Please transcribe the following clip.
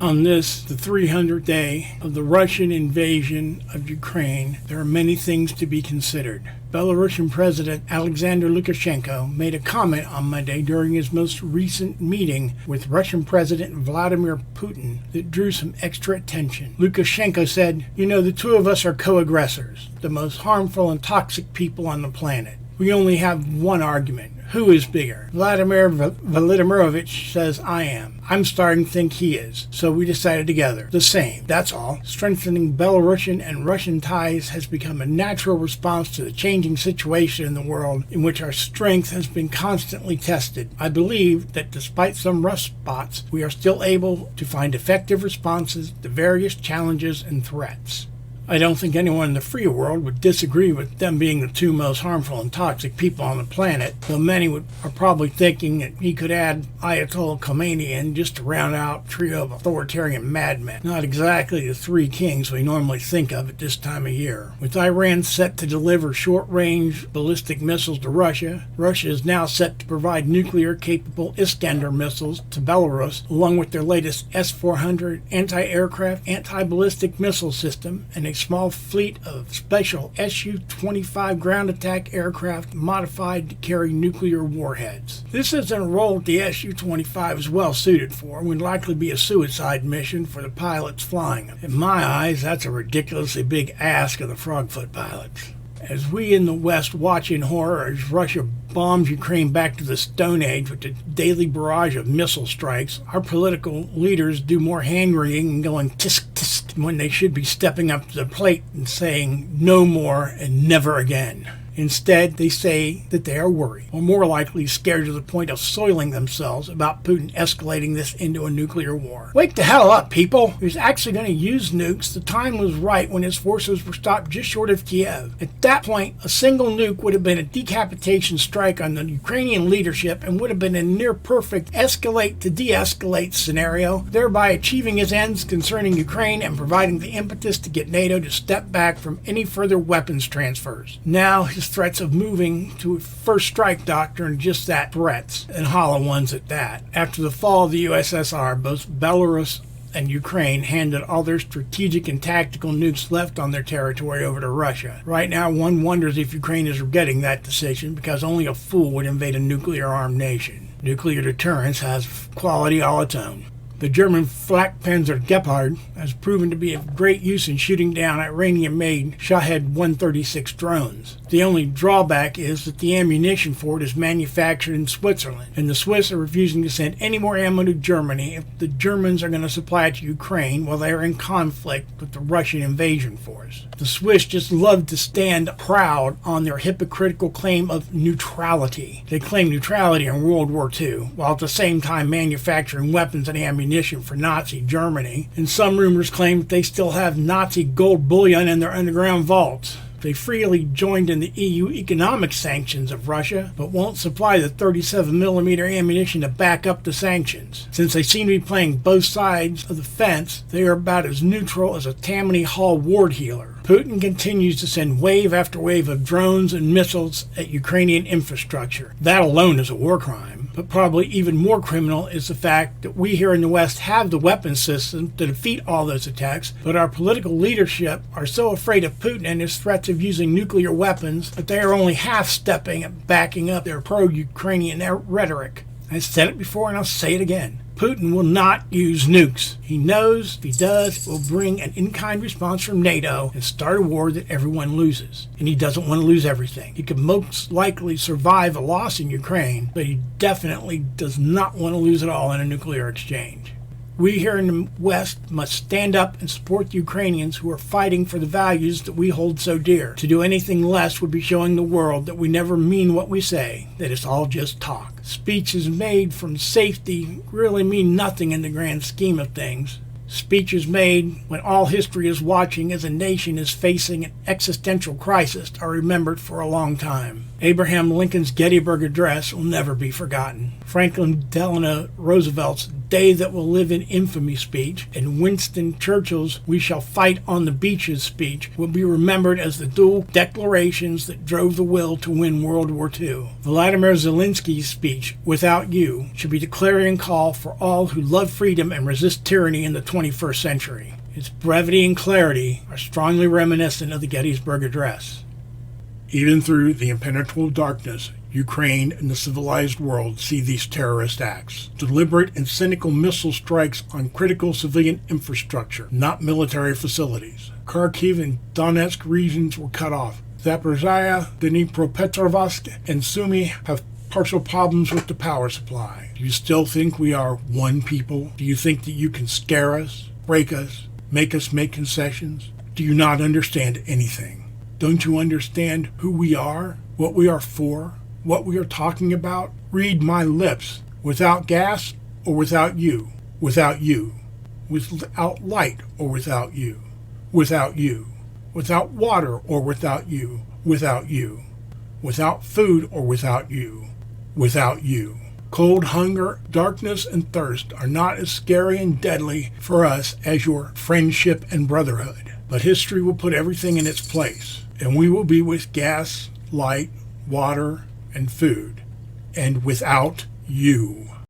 On this, the 300th day of the Russian invasion of Ukraine, there are many things to be considered. Belarusian President Alexander Lukashenko made a comment on Monday during his most recent meeting with Russian President Vladimir Putin that drew some extra attention. Lukashenko said, the two of us are co-aggressors, the most harmful and toxic people on the planet. We only have one argument. Who is bigger? Vladimir Vladimirovich says I am. I'm starting to think he is. So we decided together. The same. That's all. Strengthening Belarusian and Russian ties has become a natural response to the changing situation in the world in which our strength has been constantly tested. I believe that despite some rough spots, we are still able to find effective responses to various challenges and threats. I don't think anyone in the free world would disagree with them being the two most harmful and toxic people on the planet, though many are probably thinking that he could add Ayatollah Khomeini in just to round out a trio of authoritarian madmen. Not exactly the three kings we normally think of at this time of year. With Iran set to deliver short-range ballistic missiles to Russia, Russia is now set to provide nuclear-capable Iskander missiles to Belarus, along with their latest S-400 anti-aircraft, anti-ballistic missile system, and a small fleet of special Su-25 ground attack aircraft modified to carry nuclear warheads. This isn't a role that the Su-25 is well suited for and would likely be a suicide mission for the pilots flying them. In my eyes, that's a ridiculously big ask of the Frogfoot pilots. As we in the West watch in horror as Russia bombs Ukraine back to the Stone Age with a daily barrage of missile strikes, our political leaders do more hand-wringing and going tisk tisk when they should be stepping up to the plate and saying no more and never again. Instead, they say that they are worried, or more likely scared to the point of soiling themselves about Putin escalating this into a nuclear war. Wake the hell up, people! He was actually going to use nukes. The time was right when his forces were stopped just short of Kiev. At that point, a single nuke would have been a decapitation strike on the Ukrainian leadership and would have been a near-perfect escalate to de-escalate scenario, thereby achieving his ends concerning Ukraine and providing the impetus to get NATO to step back from any further weapons transfers. Now, his threats of moving to a first strike doctrine, just that, threats, and hollow ones at that. After the fall of the USSR, both Belarus and Ukraine handed all their strategic and tactical nukes left on their territory over to Russia. Right now, one wonders if Ukraine is regretting that decision, because only a fool would invade a nuclear-armed nation. Nuclear deterrence has quality all its own. The German flak Panzer Gepard has proven to be of great use in shooting down Iranian-made Shahed 136 drones. The only drawback is that the ammunition for it is manufactured in Switzerland, and the Swiss are refusing to send any more ammo to Germany if the Germans are going to supply it to Ukraine while they are in conflict with the Russian invasion force. The Swiss just love to stand proud on their hypocritical claim of neutrality. They claim neutrality in World War II, while at the same time manufacturing weapons and ammunition for Nazi Germany, and some rumors claim that they still have Nazi gold bullion in their underground vaults. They freely joined in the EU economic sanctions of Russia, but won't supply the 37mm ammunition to back up the sanctions. Since they seem to be playing both sides of the fence, they are about as neutral as a Tammany Hall ward healer. Putin continues to send wave after wave of drones and missiles at Ukrainian infrastructure. That alone is a war crime. But probably even more criminal is the fact that we here in the West have the weapon system to defeat all those attacks, but our political leadership are so afraid of Putin and his threats of using nuclear weapons that they are only half-stepping and backing up their pro-Ukrainian rhetoric. I've said it before and I'll say it again. Putin will not use nukes. He knows if he does, it will bring an in-kind response from NATO and start a war that everyone loses. And he doesn't want to lose everything. He could most likely survive a loss in Ukraine, but he definitely does not want to lose it all in a nuclear exchange. We here in the West must stand up and support the Ukrainians who are fighting for the values that we hold so dear. To do anything less would be showing the world that we never mean what we say, that it's all just talk. Speeches made from safety really mean nothing in the grand scheme of things. Speeches made when all history is watching as a nation is facing an existential crisis are remembered for a long time. Abraham Lincoln's Gettysburg Address will never be forgotten. Franklin Delano Roosevelt's Day That Will Live in Infamy speech and Winston Churchill's We Shall Fight on the Beaches speech will be remembered as the dual declarations that drove the will to win World War II. Vladimir Zelensky's speech, Without You, should be the clarion call for all who love freedom and resist tyranny in the 21st century. Its brevity and clarity are strongly reminiscent of the Gettysburg Address. Even through the impenetrable darkness, Ukraine and the civilized world see these terrorist acts. Deliberate and cynical missile strikes on critical civilian infrastructure, not military facilities. Kharkiv and Donetsk regions were cut off. Zaporizhia, Dnipropetrovsk, and Sumy have partial problems with the power supply. Do you still think we are one people? Do you think that you can scare us, break us make concessions? Do you not understand anything? Don't you understand who we are, what we are for, what we are talking about? Read my lips. Without gas or without you? Without you. Without light or without you? Without you. Without water or without you? Without you. Without food or without you? Without you. Cold, hunger, darkness, and thirst are not as scary and deadly for us as your friendship and brotherhood. But history will put everything in its place, and we will be with gas, light, water, and food, and without you.